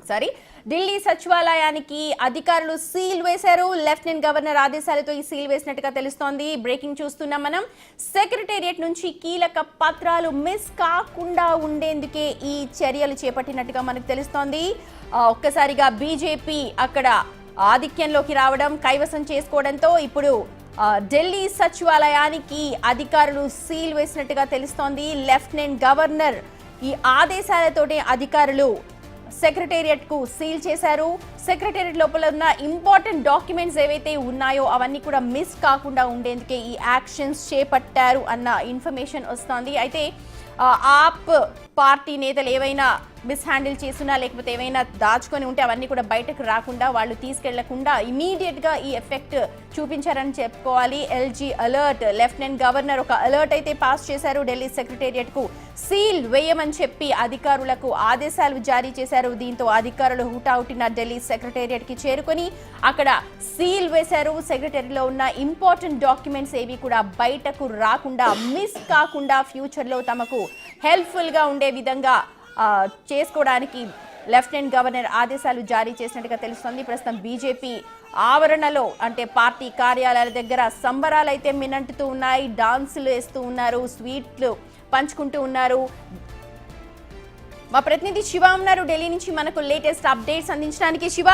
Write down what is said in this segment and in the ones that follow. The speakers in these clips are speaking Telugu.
ఒకసారి ఢిల్లీ సచివాలయానికి అధికారులు సీల్ వేశారు. లెఫ్టినెంట్ గవర్నర్ ఆదేశాలతో ఈ సీల్ వేసినట్టుగా తెలుస్తోంది. బ్రేకింగ్ చూస్తున్నాం మనం. సెక్రటేరియట్ నుంచి కీలక పత్రాలు మిస్ కాకుండా ఉండేందుకే ఈ చర్యలు చేపట్టినట్టుగా మనకు తెలుస్తోంది. ఒక్కసారిగా బీజేపీ అక్కడ ఆధిక్యంలోకి రావడం, కైవసం చేసుకోవడంతో ఇప్పుడు ఢిల్లీ సచివాలయానికి అధికారులు సీల్ వేసినట్టుగా తెలుస్తోంది. లెఫ్టినెంట్ గవర్నర్ ఈ ఆదేశాలతోనే అధికారులు సెక్రటేరియట్ కు సీల్ చేశారు. సెక్రటేరియట్ లోపల ఉన్న ఇంపార్టెంట్ డాక్యుమెంట్స్ ఏవైతే ఉన్నాయో అవన్నీ కూడా మిస్ కాకుండా ఉండేందుకే ఈ యాక్షన్స్ చేపట్టారు అన్న ఇన్ఫర్మేషన్ వస్తోంది. అయితే ఆప్ పార్టీ నేతలు ఏవైనా మిస్ హ్యాండిల్ చేసినా లేకపోతే ఏమైనా దాచుకొని ఉంటే అవన్నీ కూడా బయటకు రాకుండా, వాళ్ళు తీసుకెళ్లకుండా ఇమీడియట్ గా ఈ ఎఫెక్ట్ చూపించారని చెప్పుకోవాలి. ఎల్జీ అలర్ట్, లెఫ్టినెంట్ గవర్నర్ ఒక అలర్ట్ అయితే పాస్ చేశారు. ఢిల్లీ సెక్రటేరియట్ కు సీల్ వేయమని చెప్పి అధికారులకు ఆదేశాలు జారీ చేశారు. దీంతో అధికారులు హుటాహుటిన ఢిల్లీ సెక్రటేరియట్ కి చేరుకొని అక్కడ సీల్ వేశారు. సెక్రటరీలో ఉన్న ఇంపార్టెంట్ డాక్యుమెంట్స్ ఏవి కూడా బయటకు రాకుండా, మిస్ కాకుండా ఫ్యూచర్ లో తమకు హెల్ప్ఫుల్ గా ఉండే విధంగా చేసుకోవడానికి లెఫ్టినెంట్ గవర్నర్ ఆదేశాలు జారీ చేసినట్టుగా తెలుస్తోంది. ప్రస్తుతం బీజేపీ ఆవరణలో అంటే పార్టీ కార్యాలయాల దగ్గర సంబరాలు అయితే మిన్నంటుతూ ఉన్నాయి. డాన్సులు వేస్తూ ఉన్నారు, స్వీట్లు పంచుకుంటూ ఉన్నారు. మా ప్రతినిధి శివ ఉన్నారు ఢిల్లీ నుంచి మనకు లేటెస్ట్ అప్డేట్స్ అందించడానికి. శివ,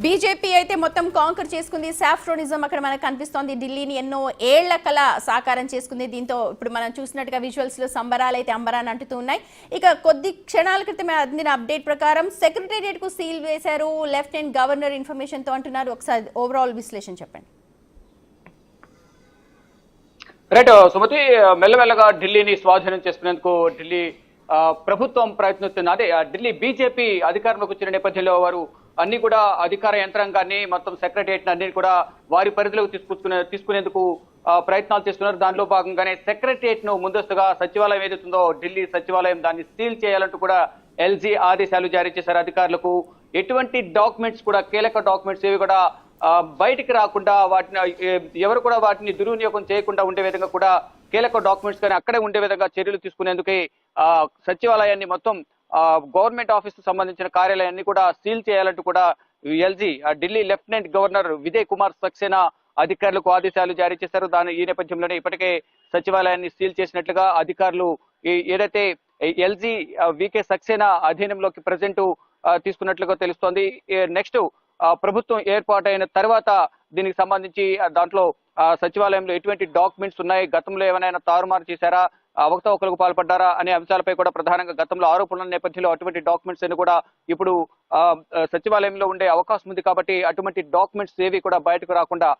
బీజేపీ అయితే మొత్తం కాంకర్ చేసుకుంది. సాఫ్రోనిజం అక్కడ మనకు కనిపిస్తోంది. ఢిల్లీని ఎన్నో ఏళ్ల కల సాకారం చేసుకుంది. దీంతో ఇప్పుడు మనం చూసినట్టుగా విజువల్స్ లో సంబరాలు అయితే అంబరాన్ని అంటుతూ ఉన్నాయి. ఇక కొద్ది క్షణాల క్రితమే అందిన అప్డేట్ ప్రకారం సెక్రటేరియట్ కు సీల్ వేశారు లెఫ్టినెంట్ గవర్నర్ ఇన్ఫర్మేషన్ తో అంటున్నారు. ఒకసారి ఓవరాల్ విశ్లేషణ చెప్పండి. రైట్ సుమతి, మెల్లమెల్లగా ఢిల్లీని స్వాధీనం చేసుకునేందుకు ఢిల్లీ ప్రభుత్వం ప్రయత్నిస్తుంది. అదే ఢిల్లీ బీజేపీ అధికారంలోకి వచ్చిన నేపథ్యంలో వారు అన్ని కూడా అధికార యంత్రాంగాన్ని, మొత్తం సెక్రటేరియట్ అన్ని కూడా వారి పరిధిలోకి తీసుకునేందుకు ప్రయత్నాలు చేస్తున్నారు. దానిలో భాగంగానే సెక్రటేరియట్ ను ముందస్తుగా సచివాలయం ఏదైతుందో ఢిల్లీ సచివాలయం దాన్ని సీల్ చేయాలంటూ కూడా ఎల్జీ ఆదేశాలు జారీ చేశారు అధికారులకు. ఎటువంటి డాక్యుమెంట్స్ కూడా, కీలక డాక్యుమెంట్స్ ఏవి కూడా బయటికి రాకుండా, వాటిని ఎవరు కూడా వాటిని దుర్వినియోగం చేయకుండా ఉండే విధంగా కూడా కీలక డాక్యుమెంట్స్ కానీ అక్కడే ఉండే విధంగా చర్యలు తీసుకునేందుకే సచివాలయాన్ని, మొత్తం గవర్నమెంట్ ఆఫీస్ సంబంధించిన కార్యాలయాన్ని కూడా సీల్ చేయాలంటూ కూడా LG Delhi lieutenant governor Vijay Kumar Saxena అధికారులకు ఆదేశాలు జారీ చేశారు. ఈ నేపథ్యంలోనే ఇప్పటికే సచివాలయాన్ని సీల్ చేసినట్లుగా అధికారులు ఏదైతే ఎల్జీ వికే సక్సేనా అధీనంలోకి ప్రజెంట్ తీసుకున్నట్లుగా తెలుస్తోంది. నెక్స్ట్ ప్రభుత్వం ఏర్పాటైన తర్వాత దీనికి సంబంధించి దాంట్లో సచివాలయంలో ఎటువంటి డాక్యుమెంట్స్ ఉన్నాయి, గతంలో ఏమైనా తారుమారు చేశారా, అవకతవకలకు పాల్పడ్డారా అనే అంశాలపై కూడా ప్రధానంగా గతంలో ఆరోపణల నేపథ్యంలో అటువంటి డాక్యుమెంట్స్ అని కూడా ఇప్పుడు సచివాలయంలో ఉండే అవకాశం ఉంది. కాబట్టి అటువంటి డాక్యుమెంట్స్ ఏవి కూడా బయటకు రాకుండా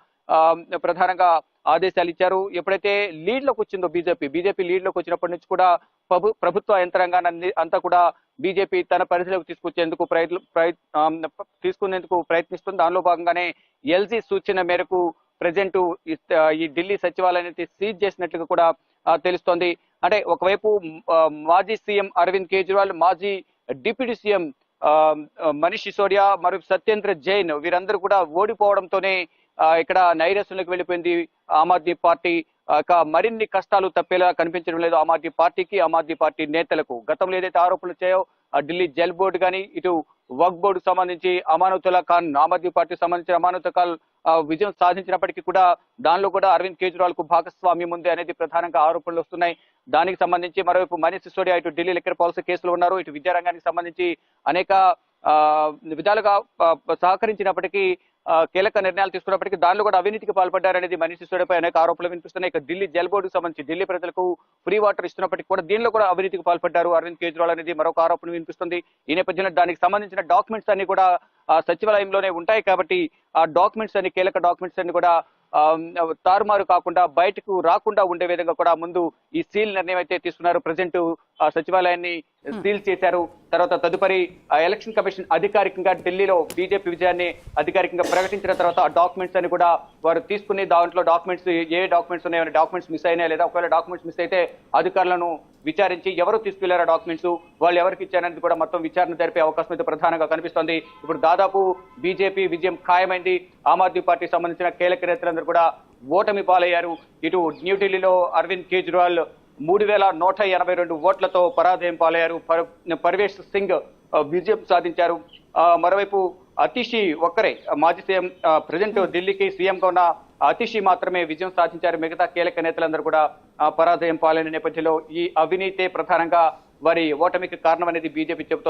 ప్రధానంగా ఆదేశాలు ఇచ్చారు. ఎప్పుడైతే లీడ్ లోకి వచ్చిందో బీజేపీ లీడ్ లోకి వచ్చినప్పటి నుంచి కూడా ప్రభుత్వ యంత్రాంగాన్ని అంతా కూడా బీజేపీ తన పరిధిలోకి తీసుకునేందుకు ప్రయత్నిస్తుంది. దానిలో భాగంగానే ఎల్జీ సూచన మేరకు ప్రజెంట్ ఈ ఢిల్లీ సచివాలయాన్ని సీజ్ చేసినట్లుగా కూడా తెలుస్తోంది. అంటే ఒకవైపు మాజీ సీఎం అరవింద్ కేజ్రీవాల్, మాజీ డిప్యూటీ సీఎం మనీష్ సిసోడియా మరియు సత్యేంద్ర జైన్ వీరందరూ కూడా ఓడిపోవడంతోనే ఇక్కడ నైరాశ్యంలోకి వెళ్ళిపోయింది ఆమ్ ఆద్మీ పార్టీ. మరిన్ని కష్టాలు తప్పేలా కనిపించడం లేదు ఆమ్ ఆద్మీ పార్టీకి, ఆమ్ ఆద్మీ పార్టీ నేతలకు. గతంలో ఏదైతే ఆరోపణలు వచ్చాయో ఢిల్లీ జల్ బోర్డు కానీ, ఇటు వక్ఫ్ బోర్డు సంబంధించి అమానతుల్లా ఖాన్, ఆమ్ ఆద్మీ పార్టీకి సంబంధించిన అమానతుల్లా ఖాన్ విజయం సాధించినప్పటికీ కూడా దానిలో కూడా అరవింద్ కేజ్రీవాల్ కు భాగస్వామ్యం ఉంది అనేది ప్రధానంగా ఆరోపణలు వస్తున్నాయి. దానికి సంబంధించి మరోవైపు మనీష్ సిసోడియా ఇటు ఢిల్లీ లిక్కర్ పాలసీ కేసులో ఉన్నారు. ఇటు విద్యారంగానికి సంబంధించి అనేక విధాలుగా సహకరించినప్పటికీ, కీలక నిర్ణయాలు తీసుకున్నప్పటికీ దానిలో కూడా అవినీతికి పాల్పడ్డారనేది మనీష్ సిసోడియాపై అనేక ఆరోపణలు వినిపిస్తున్నాయి. ఇక ఢిల్లీ జల్ బోర్డుకు సంబంధించి ఢిల్లీ ప్రజలకు ఫ్రీ వాటర్ ఇస్తున్నప్పటికీ కూడా దీనిలో కూడా అవినీతికి పాల్పడ్డారు అరవింద్ కేజ్రీవాల్ అనేది మరొక ఆరోపణ వినిపిస్తుంది. ఈ నేపథ్యంలో దానికి సంబంధించిన డాక్యుమెంట్స్ అన్ని కూడా సచివాలయంలోనే ఉంటాయి. కాబట్టి ఆ డాక్యుమెంట్స్ అన్ని, కీలక డాక్యుమెంట్స్ అన్ని కూడా తారుమారు కాకుండా, బయటకు రాకుండా ఉండే విధంగా కూడా ముందు ఈ సీల్ నిర్ణయం అయితే తీసుకున్నారు. ప్రజెంట్ సచివాలయాన్ని సీల్ చేశారు. తర్వాత తదుపరి ఎలక్షన్ కమిషన్ అధికారికంగా ఢిల్లీలో బీజేపీ విజయాన్ని అధికారికంగా ప్రకటించిన తర్వాత ఆ డాక్యుమెంట్స్ అని కూడా వారు తీసుకుని, దాంట్లో డాక్యుమెంట్స్ ఏ డాక్యుమెంట్స్ ఉన్నాయో, డాక్యుమెంట్స్ మిస్ అయినా లేదా ఒకవేళ డాక్యుమెంట్స్ మిస్ అయితే అధికారులను విచారించి ఎవరు తీసుకెళ్లారో డాక్యుమెంట్స్, వాళ్ళు ఎవరికి ఇచ్చారనేది కూడా మొత్తం విచారణ జరిపే అవకాశం అయితే ప్రధానంగా కనిపిస్తోంది. ఇప్పుడు దాదాపు బీజేపీ విజయం ఖాయమైంది. ఆమ్ ఆద్మీ పార్టీకి సంబంధించిన కీలక నేతలందరూ కూడా ఓటమి పాలయ్యారు. ఇటు న్యూఢిల్లీలో అరవింద్ కేజ్రీవాల్ 3182 ఓట్లతో పరాజయం పాలయ్యారు. పర్వేష్ సింగ్ విజయం సాధించారు. మరోవైపు అతిషి ఒక్కరే మాజీ సీఎం ప్రజెంట్ ఢిల్లీకి సీఎంగా ఉన్న అతిషి మాత్రమే విజయం సాధించారు. మిగతా కీలక నేతలందరూ కూడా పరాజయం పాలైన నేపథ్యంలో ఈ అవినీతే ప్రధానంగా వారి ఓటమికి కారణం అనేది బీజేపీ చెబుతోంది.